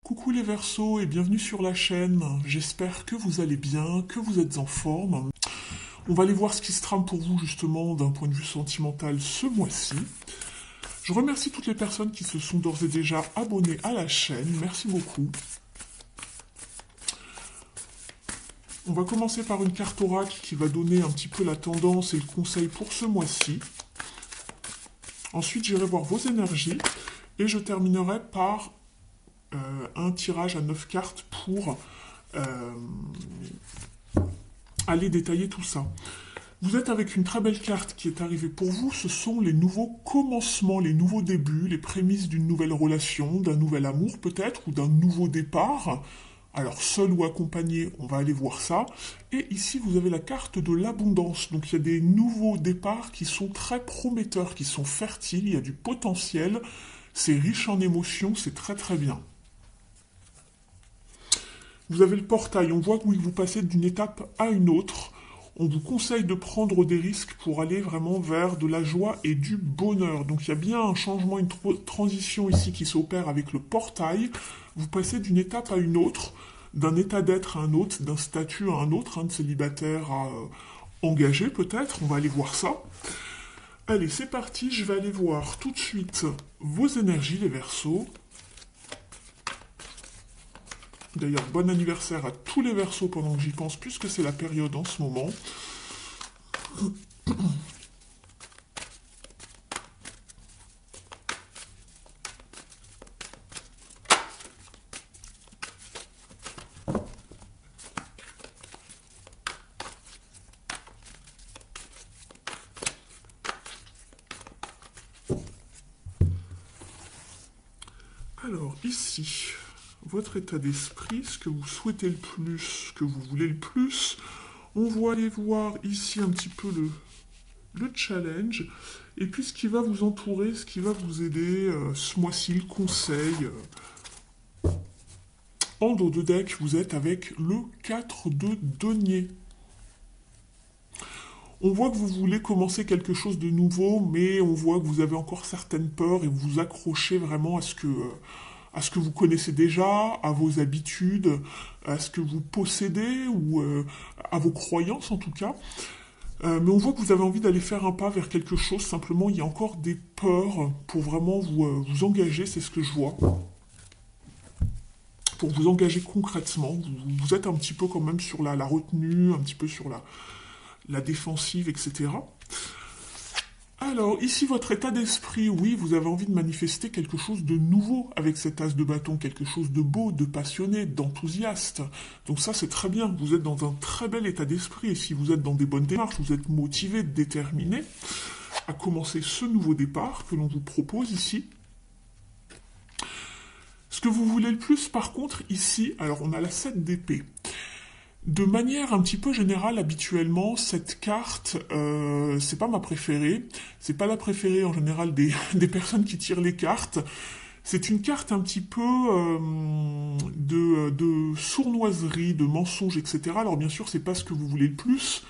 Coucou les Verseaux et bienvenue sur la chaîne. J'espère que vous allez bien, que vous êtes en forme. On va aller voir ce qui se trame pour vous justement d'un point de vue sentimental ce mois-ci. Je remercie toutes les personnes qui se sont d'ores et déjà abonnées à la chaîne. Merci beaucoup. On va commencer par une carte oracle qui va donner un petit peu la tendance et le conseil pour ce mois-ci. Ensuite, j'irai voir vos énergies et je terminerai par un tirage à 9 cartes pour aller détailler tout ça. Vous êtes avec une très belle carte qui est arrivée pour vous. Ce sont les nouveaux commencements, les nouveaux débuts, les prémices d'une nouvelle relation, d'un nouvel amour peut-être, ou d'un nouveau départ. Alors, seul ou accompagné, on va aller voir ça. Et ici, vous avez la carte de l'abondance. Donc, il y a des nouveaux départs qui sont très prometteurs, qui sont fertiles. Il y a du potentiel. C'est riche en émotions. C'est très, très bien. Vous avez le portail. On voit que vous passez d'une étape à une autre. On vous conseille de prendre des risques pour aller vraiment vers de la joie et du bonheur. Donc il y a bien un changement, une transition ici qui s'opère avec le portail. Vous passez d'une étape à une autre, d'un état d'être à un autre, d'un statut à un autre, de célibataire à engagé peut-être. On va aller voir ça. Allez, c'est parti. Je vais aller voir tout de suite vos énergies, les Verseaux. D'ailleurs, bon anniversaire à tous les Verseaux pendant que j'y pense, puisque c'est la période en ce moment. Alors, ici, votre état d'esprit, ce que vous souhaitez le plus, ce que vous voulez le plus. On va aller voir ici un petit peu le challenge, et puis ce qui va vous entourer, ce qui va vous aider ce mois-ci, le conseil. En dos de deck, vous êtes avec le 4 de denier. On voit que vous voulez commencer quelque chose de nouveau, mais on voit que vous avez encore certaines peurs et vous vous accrochez vraiment à ce que vous connaissez déjà, à vos habitudes, à ce que vous possédez ou à vos croyances en tout cas. Mais on voit que vous avez envie d'aller faire un pas vers quelque chose. Simplement, il y a encore des peurs pour vraiment vous engager, c'est ce que je vois. Pour vous engager concrètement. Vous êtes un petit peu quand même sur la retenue, un petit peu sur la défensive, etc. Alors, ici, votre état d'esprit, oui, vous avez envie de manifester quelque chose de nouveau avec cet as de bâton, quelque chose de beau, de passionné, d'enthousiaste. Donc ça, c'est très bien, vous êtes dans un très bel état d'esprit, et si vous êtes dans des bonnes démarches, vous êtes motivé, déterminé à commencer ce nouveau départ que l'on vous propose ici. Ce que vous voulez le plus, par contre, ici, alors on a la 7 d'épée. De manière un petit peu générale, habituellement, cette carte, c'est pas ma préférée. C'est pas la préférée en général des personnes qui tirent les cartes. C'est une carte un petit peu de sournoiserie, de mensonge, etc. Alors bien sûr, c'est pas ce que vous voulez le plus,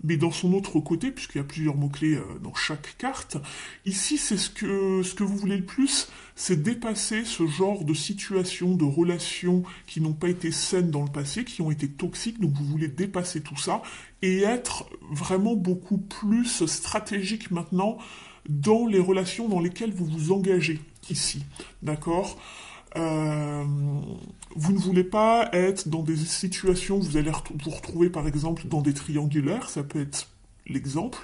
mais dans son autre côté, puisqu'il y a plusieurs mots-clés dans chaque carte, ici, c'est ce que vous voulez le plus, c'est dépasser ce genre de situation, de relations qui n'ont pas été saines dans le passé, qui ont été toxiques, donc vous voulez dépasser tout ça, et être vraiment beaucoup plus stratégique maintenant dans les relations dans lesquelles vous vous engagez, ici, d'accord vous ne voulez pas être dans des situations où vous allez vous retrouver par exemple dans des triangulaires, ça peut être l'exemple,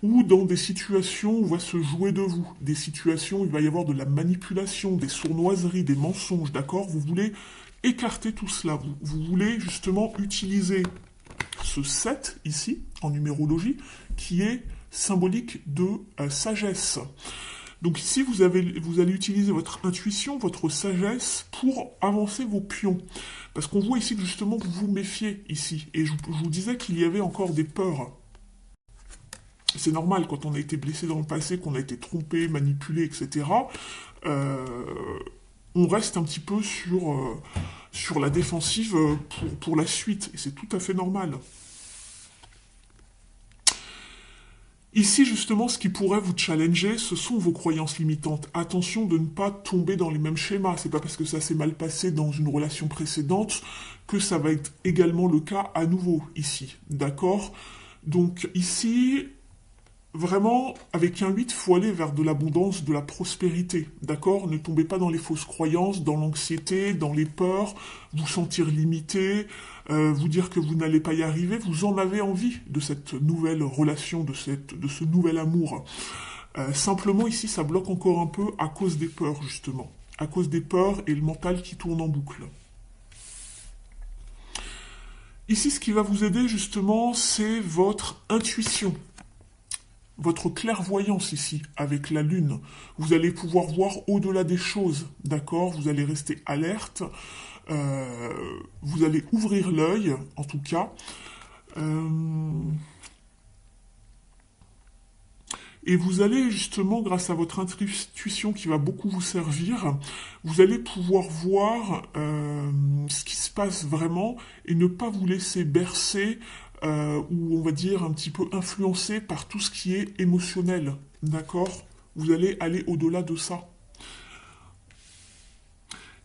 ou dans des situations où on va se jouer de vous, des situations où il va y avoir de la manipulation, des sournoiseries, des mensonges, d'accord. Vous voulez écarter tout cela, vous voulez justement utiliser ce 7 ici, en numérologie, qui est symbolique de sagesse. Donc ici, vous allez utiliser votre intuition, votre sagesse pour avancer vos pions. Parce qu'on voit ici que justement vous vous méfiez ici. Et je vous disais qu'il y avait encore des peurs. C'est normal quand on a été blessé dans le passé, qu'on a été trompé, manipulé, etc. On reste un petit peu sur la défensive pour la suite. Et c'est tout à fait normal. Ici, justement, ce qui pourrait vous challenger, ce sont vos croyances limitantes. Attention de ne pas tomber dans les mêmes schémas. C'est pas parce que ça s'est mal passé dans une relation précédente que ça va être également le cas à nouveau ici. D'accord? Donc ici, vraiment, avec un 8, il faut aller vers de l'abondance, de la prospérité, d'accord? Ne tombez pas dans les fausses croyances, dans l'anxiété, dans les peurs, vous sentir limité, vous dire que vous n'allez pas y arriver, vous en avez envie de cette nouvelle relation, de ce nouvel amour. Simplement, ici, ça bloque encore un peu à cause des peurs, justement. À cause des peurs et le mental qui tourne en boucle. Ici, ce qui va vous aider, justement, c'est votre intuition. Votre clairvoyance ici, avec la lune, vous allez pouvoir voir au-delà des choses, d'accord? Vous allez rester alerte, vous allez ouvrir l'œil, en tout cas. Euh, et vous allez justement, grâce à votre intuition qui va beaucoup vous servir, vous allez pouvoir voir ce qui se passe vraiment et ne pas vous laisser bercer ou on va dire un petit peu influencé par tout ce qui est émotionnel. D'accord? Vous allez aller au-delà de ça.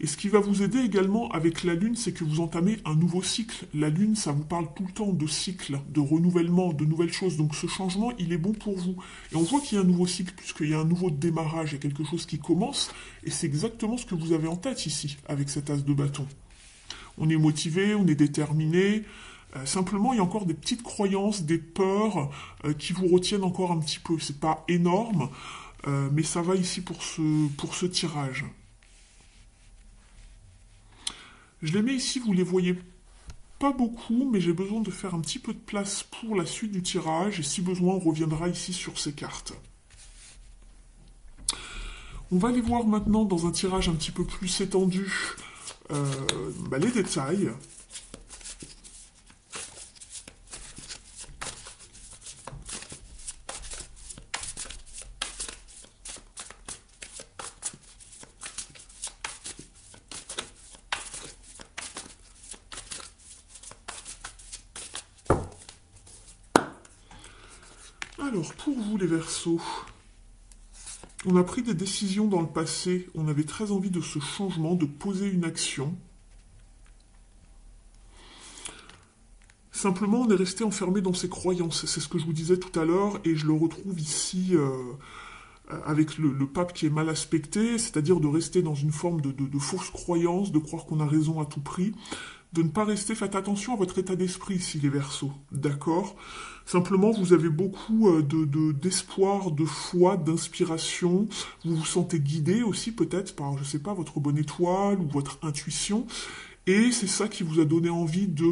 Et ce qui va vous aider également avec la Lune, c'est que vous entamez un nouveau cycle. La Lune, ça vous parle tout le temps de cycle, de renouvellement, de nouvelles choses. Donc ce changement, il est bon pour vous. Et on voit qu'il y a un nouveau cycle, puisqu'il y a un nouveau démarrage, il y a quelque chose qui commence. Et c'est exactement ce que vous avez en tête ici, avec cet as de bâton. On est motivé, on est déterminé. Simplement, il y a encore des petites croyances, des peurs qui vous retiennent encore un petit peu. C'est pas énorme, mais ça va ici pour ce tirage. Je les mets ici, vous les voyez pas beaucoup, mais j'ai besoin de faire un petit peu de place pour la suite du tirage, et si besoin, on reviendra ici sur ces cartes. On va aller voir maintenant dans un tirage un petit peu plus étendu les détails. Alors, pour vous les Verseaux, on a pris des décisions dans le passé, on avait très envie de ce changement, de poser une action. Simplement, on est resté enfermé dans ses croyances, c'est ce que je vous disais tout à l'heure, et je le retrouve ici avec le pape qui est mal aspecté, c'est-à-dire de rester dans une forme de fausse croyance, de croire qu'on a raison à tout prix, de ne pas rester, faites attention à votre état d'esprit ici les Verseaux, d'accord? Simplement, vous avez beaucoup d'espoir, de foi, d'inspiration, vous vous sentez guidé aussi peut-être par, je sais pas, votre bonne étoile ou votre intuition, et c'est ça qui vous a donné envie de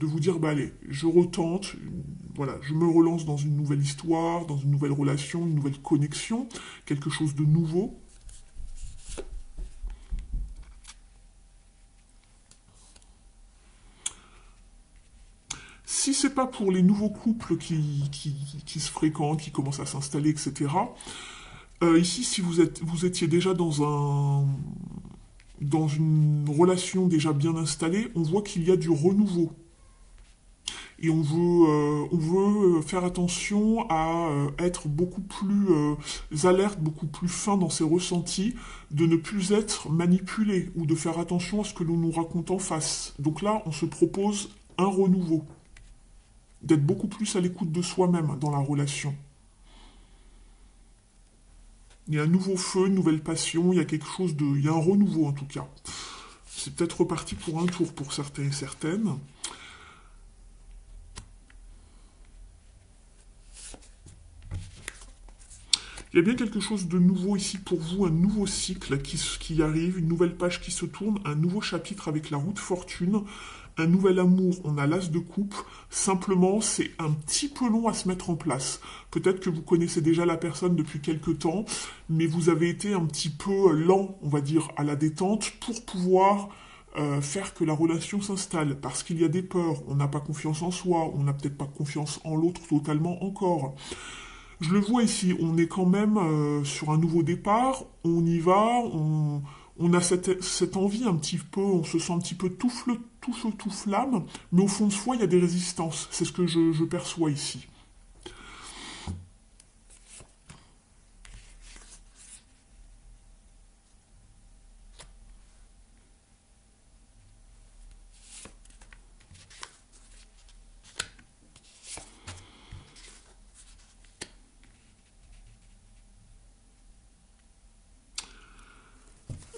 vous dire, bah allez, je retente, voilà, je me relance dans une nouvelle histoire, dans une nouvelle relation, une nouvelle connexion, quelque chose de nouveau. Si c'est pas pour les nouveaux couples qui se fréquentent, qui commencent à s'installer, etc., ici, si vous étiez déjà dans une relation déjà bien installée, on voit qu'il y a du renouveau. Et on veut faire attention à être beaucoup plus alerte, beaucoup plus fin dans ses ressentis, de ne plus être manipulé ou de faire attention à ce que l'on nous raconte en face. Donc là, on se propose un renouveau, d'être beaucoup plus à l'écoute de soi-même dans la relation. Il y a un nouveau feu, une nouvelle passion, il y a quelque chose de... Il y a un renouveau en tout cas. C'est peut-être reparti pour un tour pour certains et certaines. Il y a bien quelque chose de nouveau ici pour vous, un nouveau cycle qui arrive, une nouvelle page qui se tourne, un nouveau chapitre avec la roue de fortune, un nouvel amour, on a l'as de coupe. Simplement, c'est un petit peu long à se mettre en place. Peut-être que vous connaissez déjà la personne depuis quelque temps, mais vous avez été un petit peu lent, on va dire, à la détente pour pouvoir faire que la relation s'installe. Parce qu'il y a des peurs, on n'a pas confiance en soi, on n'a peut-être pas confiance en l'autre totalement encore. Je le vois ici, on est quand même sur un nouveau départ, on y va, on a cette envie un petit peu, on se sent un petit peu tout feu, tout flamme, mais au fond de soi, il y a des résistances. C'est ce que je perçois ici.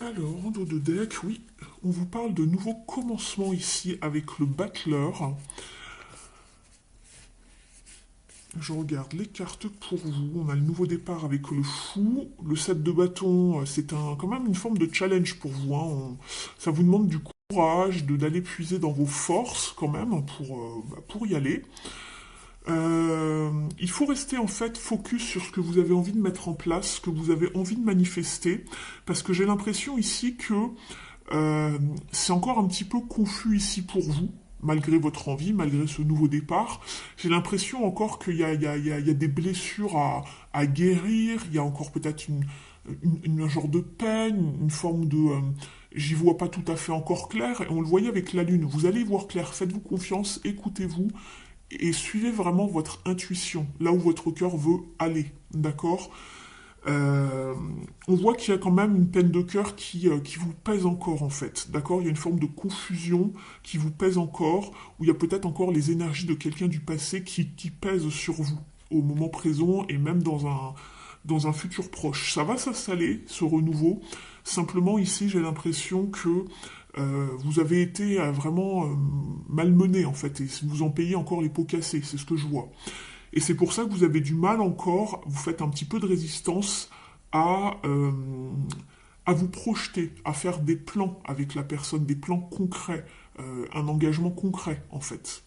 Alors, en dos de deck, oui, on vous parle de nouveaux commencements ici avec le battleur. Je regarde les cartes pour vous. On a le nouveau départ avec le fou. Le 7 de bâton, c'est quand même une forme de challenge pour vous, hein. Ça vous demande du courage, d'aller puiser dans vos forces quand même pour y aller. Il faut rester en fait focus sur ce que vous avez envie de mettre en place, ce que vous avez envie de manifester, parce que j'ai l'impression ici que c'est encore un petit peu confus ici pour vous, malgré votre envie, malgré ce nouveau départ. J'ai l'impression encore qu'il y a des blessures à guérir, il y a encore peut-être un genre de peine, une forme de... j'y vois pas tout à fait encore clair, et on le voyait avec la lune. Vous allez y voir clair, faites-vous confiance, écoutez-vous, et suivez vraiment votre intuition, là où votre cœur veut aller, d'accord. On voit qu'il y a quand même une peine de cœur qui vous pèse encore, en fait, d'accord. Il y a une forme de confusion qui vous pèse encore, où il y a peut-être encore les énergies de quelqu'un du passé qui pèsent sur vous, au moment présent, et même dans un futur proche. Ça va s'installer, ce renouveau. Simplement, ici, j'ai l'impression que vous avez été vraiment malmené, en fait, et vous en payez encore les pots cassés, c'est ce que je vois. Et c'est pour ça que vous avez du mal encore, vous faites un petit peu de résistance à, euh, à vous projeter, à faire des plans avec la personne, des plans concrets, un engagement concret, en fait.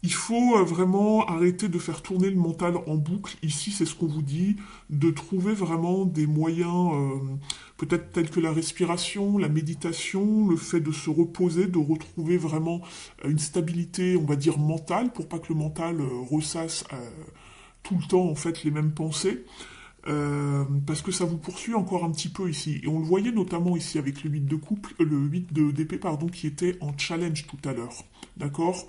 Il faut vraiment arrêter de faire tourner le mental en boucle. Ici, c'est ce qu'on vous dit, de trouver vraiment des moyens, peut-être tels que la respiration, la méditation, le fait de se reposer, de retrouver vraiment une stabilité, on va dire, mentale, pour pas que le mental ressasse tout le temps, en fait, les mêmes pensées. Parce que ça vous poursuit encore un petit peu ici. Et on le voyait notamment ici avec le 8 de couple, le 8 d'épée, pardon, qui était en challenge tout à l'heure. D'accord,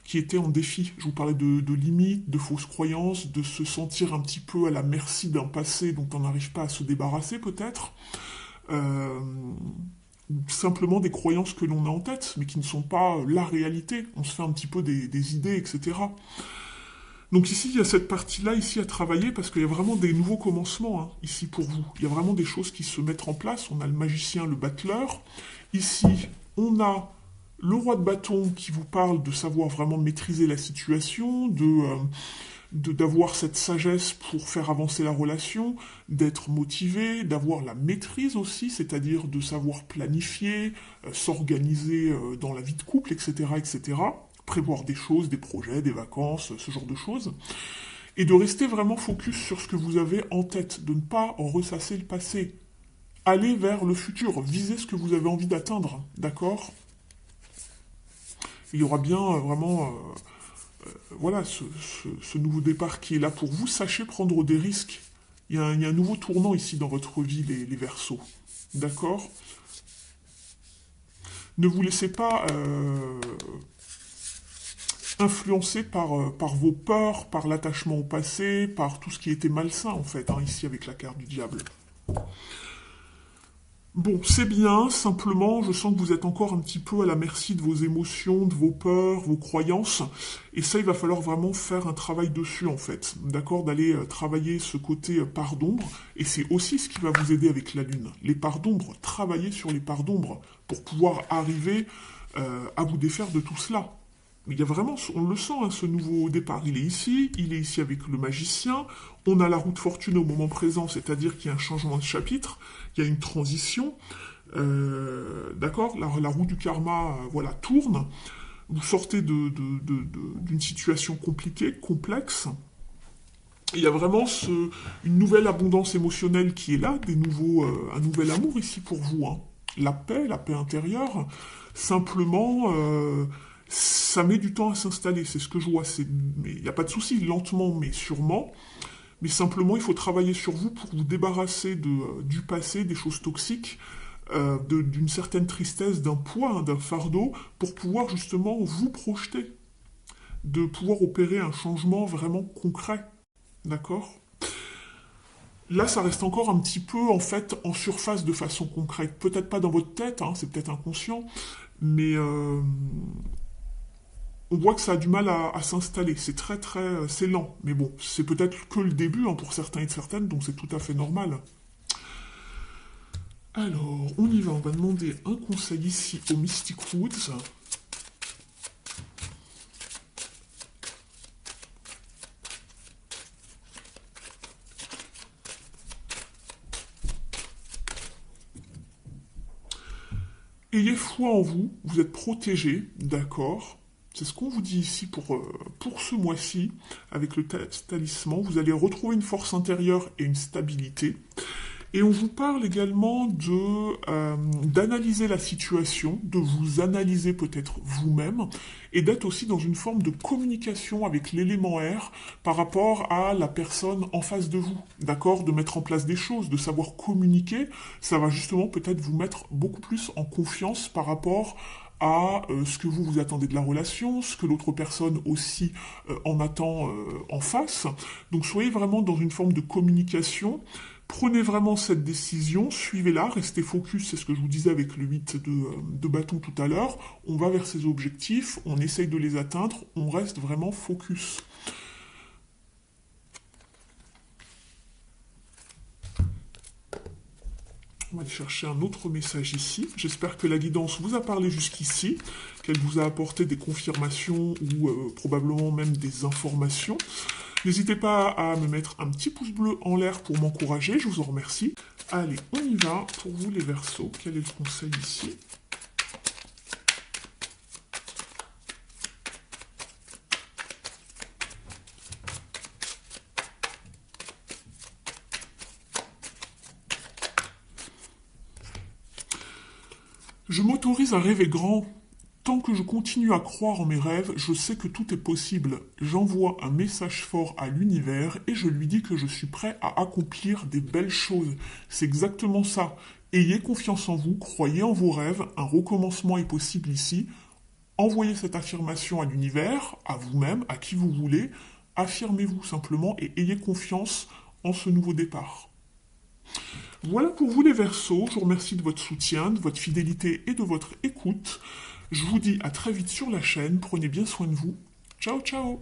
qui était en défi. Je vous parlais de limites, de fausses croyances, de se sentir un petit peu à la merci d'un passé dont on n'arrive pas à se débarrasser peut-être. Euh, Simplement des croyances que l'on a en tête, mais qui ne sont pas la réalité. On se fait un petit peu des idées, etc. Donc ici, il y a cette partie-là ici à travailler parce qu'il y a vraiment des nouveaux commencements, hein, ici pour vous. Il y a vraiment des choses qui se mettent en place. On a le magicien, le battleur. Ici, on a le roi de bâton qui vous parle de savoir vraiment maîtriser la situation, d'avoir cette sagesse pour faire avancer la relation, d'être motivé, d'avoir la maîtrise aussi, c'est-à-dire de savoir planifier, s'organiser dans la vie de couple, etc., etc., prévoir des choses, des projets, des vacances, ce genre de choses, et de rester vraiment focus sur ce que vous avez en tête, de ne pas en ressasser le passé. Allez vers le futur, visez ce que vous avez envie d'atteindre, d'accord. Il y aura bien vraiment voilà, ce nouveau départ qui est là pour vous. Sachez prendre des risques. Il y a un nouveau tournant ici dans votre vie, les Verseaux. D'accord. Ne vous laissez pas influencer par vos peurs, par l'attachement au passé, par tout ce qui était malsain, en fait, hein, ici avec la carte du diable. Bon, c'est bien, simplement, je sens que vous êtes encore un petit peu à la merci de vos émotions, de vos peurs, vos croyances, et ça, il va falloir vraiment faire un travail dessus, en fait, d'accord, d'aller travailler ce côté part d'ombre, et c'est aussi ce qui va vous aider avec la lune. Les parts d'ombre, travailler sur les parts d'ombre, pour pouvoir arriver à vous défaire de tout cela. Mais il y a vraiment, on le sent, hein, ce nouveau départ. Il est ici avec le magicien. On a la roue de fortune au moment présent, c'est-à-dire qu'il y a un changement de chapitre, il y a une transition. D'accord, la roue du karma, voilà, tourne. Vous sortez d'une situation compliquée, complexe. Et il y a vraiment une nouvelle abondance émotionnelle qui est là, un nouvel amour ici pour vous, hein. La paix intérieure. Simplement, ça met du temps à s'installer, c'est ce que je vois. Mais il n'y a pas de souci, lentement mais sûrement. Mais simplement, il faut travailler sur vous pour vous débarrasser du passé, des choses toxiques, d'une certaine tristesse, d'un poids, hein, d'un fardeau, pour pouvoir justement vous projeter, de pouvoir opérer un changement vraiment concret. D'accord. Là, ça reste encore un petit peu, en fait, en surface de façon concrète. Peut-être pas dans votre tête, hein, c'est peut-être inconscient, mais on voit que ça a du mal à s'installer. C'est c'est lent. Mais bon, c'est peut-être que le début, hein, pour certains et certaines, donc c'est tout à fait normal. Alors, on y va, on va demander un conseil ici au Mystic Woods. Ayez foi en vous, vous êtes protégé, d'accord? C'est ce qu'on vous dit ici pour ce mois-ci, avec le talisman. Vous allez retrouver une force intérieure et une stabilité. Et on vous parle également d'analyser la situation, de vous analyser peut-être vous-même, et d'être aussi dans une forme de communication avec l'élément R par rapport à la personne en face de vous, d'accord? De mettre en place des choses, de savoir communiquer, ça va justement peut-être vous mettre beaucoup plus en confiance par rapport à ce que vous vous attendez de la relation, ce que l'autre personne aussi en attend en face. Donc soyez vraiment dans une forme de communication. Prenez vraiment cette décision, suivez-la, restez focus, c'est ce que je vous disais avec le 8 de bâton tout à l'heure. On va vers ses objectifs, on essaye de les atteindre, on reste vraiment focus. On va aller chercher un autre message ici. J'espère que la guidance vous a parlé jusqu'ici, qu'elle vous a apporté des confirmations ou probablement même des informations. N'hésitez pas à me mettre un petit pouce bleu en l'air pour m'encourager, je vous en remercie. Allez, on y va pour vous les Verseaux. Quel est le conseil ici? Je m'autorise à rêver grand. Tant que je continue à croire en mes rêves, je sais que tout est possible. J'envoie un message fort à l'univers et je lui dis que je suis prêt à accomplir des belles choses. C'est exactement ça. Ayez confiance en vous, croyez en vos rêves, un recommencement est possible ici. Envoyez cette affirmation à l'univers, à vous-même, à qui vous voulez. Affirmez-vous simplement et ayez confiance en ce nouveau départ. Voilà pour vous les Verseaux, je vous remercie de votre soutien, de votre fidélité et de votre écoute. Je vous dis à très vite sur la chaîne, prenez bien soin de vous. Ciao ciao.